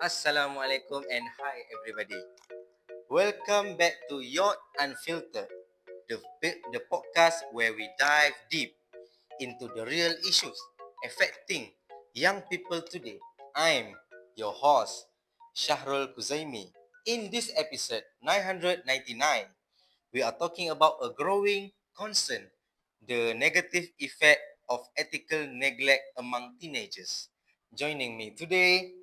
Assalamualaikum and hi everybody. Welcome back to Yacht Unfiltered, the podcast where we dive deep into the real issues affecting young people today. I'm your host, Shahrul Kuzaimi. In this episode 999, we are talking about a growing concern, the negative effect of ethical neglect among teenagers. Joining me today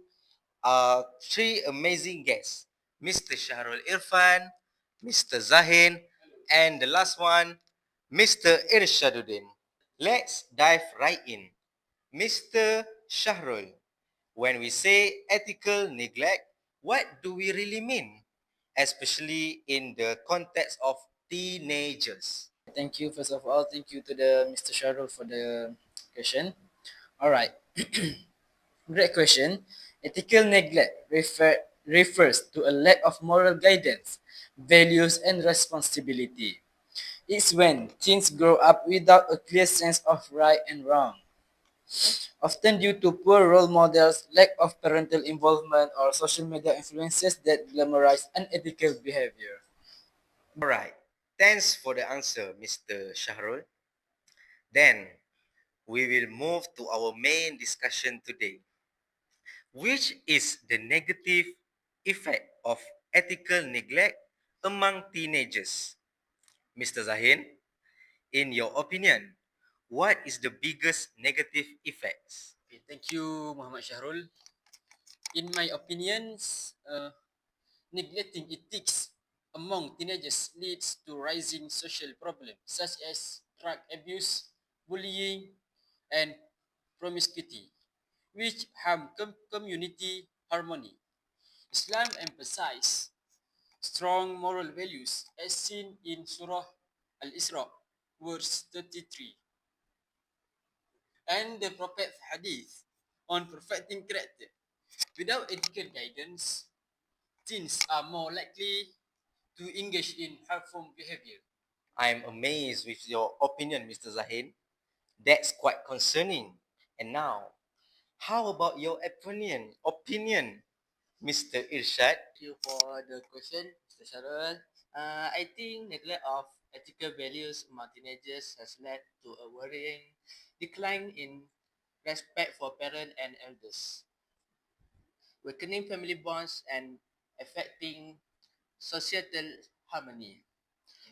three amazing guests, Mr. Shahrul Irfan, Mr. Zahin, and the last one, Mr. Irshaduddin. Let's dive right in. Mr. Shahrul, when we say ethical neglect, what do we really mean? Especially in the context of teenagers. Thank you. First of all, thank you to the Mr. Sharul for the question. All right, great question. Ethical neglect refers to a lack of moral guidance, values, and responsibility. It's when teens grow up without a clear sense of right and wrong, often due to poor role models, lack of parental involvement, or social media influences that glamorize unethical behavior. Alright, thanks for the answer, Mr. Shahrul. Then we will move to our main discussion today, which is the negative effect of ethical neglect among teenagers. Mr. Zahin, in your opinion, what is the biggest negative effects? Okay, thank you, Muhammad Shahrul. In my opinions, neglecting ethics among teenagers leads to rising social problems such as drug abuse, bullying, and promiscuity, which harm community harmony. Islam emphasizes strong moral values as seen in Surah Al-Isra, verse 33, and the Prophet's hadith on perfecting character. Without ethical guidance, teens are more likely to engage in harmful behavior. I'm amazed with your opinion, Mr. Zahin. That's quite concerning. And now, how about your opinion, Mr. Irshad? Thank you for the question, Mr. Sharul. I think neglect of ethical values among teenagers has led to a worrying decline in respect for parents and elders, weakening family bonds and affecting societal harmony.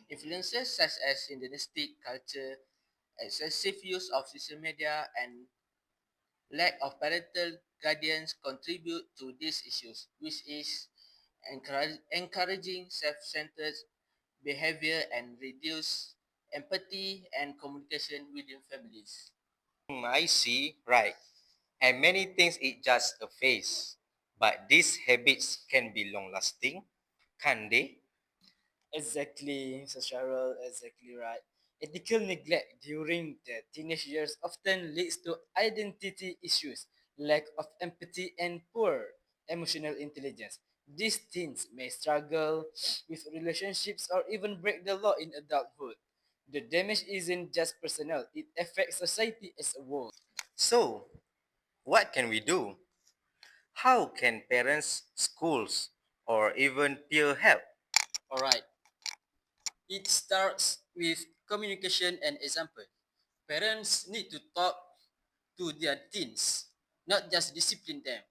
Influences such as indigenistic culture, excessive use of social media, and lack of parental guidance contribute to these issues, which is encouraging self-centered behavior and reduce empathy and communication within families. I see, right. And many things it just a phase. But these habits can be long lasting, can they? Exactly, Mr. Sharrell, exactly right. Ethical neglect during the teenage years often leads to identity issues, lack of empathy, and poor emotional intelligence. These teens may struggle with relationships or even break the law in adulthood. The damage isn't just personal, it affects society as a whole. So, what can we do? How can parents, schools, or even peer help? Alright, it starts with communication and example. Parents need to talk to their teens, not just discipline them.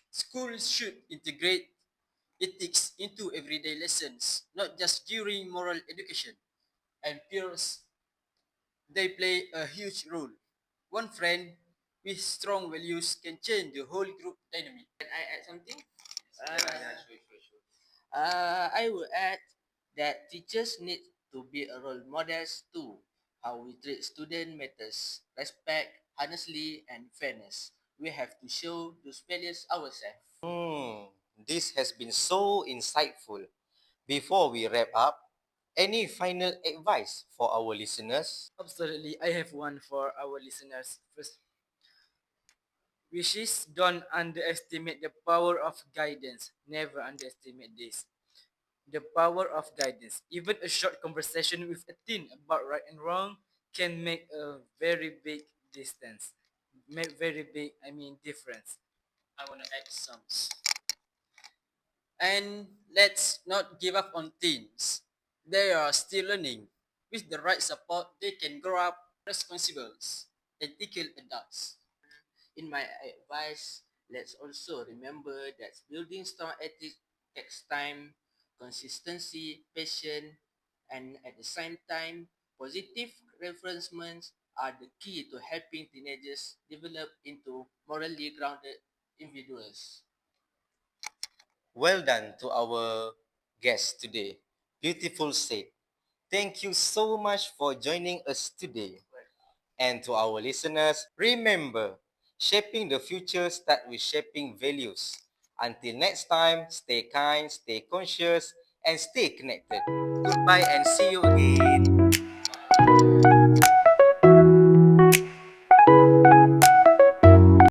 Schools should integrate ethics into everyday lessons, not just during moral education. And peers, they play a huge role. One friend with strong values can change the whole group dynamic. Can I add something? Sure. I will add that teachers need to be a role models too. How we treat student matters. Respect, honestly, and fairness. We have to show those values ourselves. This has been so insightful. Before we wrap up, any final advice for our listeners? Absolutely, I have one for our listeners. First, wishes don't underestimate the power of guidance. Never underestimate this. The power of guidance. Even a short conversation with a teen about right and wrong can make a very big distance. Make very big, I mean, difference. I want to add some. And let's not give up on teens. They are still learning. With the right support, they can grow up responsible, ethical adults. In my advice, let's also remember that building strong ethics takes time, consistency, patience, and at the same time, positive reinforcements are the key to helping teenagers develop into morally grounded individuals. Well done to our guest today. Beautiful said. Thank you so much for joining us today. And to our listeners, remember, shaping the future starts with shaping values. Until next time, stay kind, stay conscious, and stay connected. Goodbye and see you again.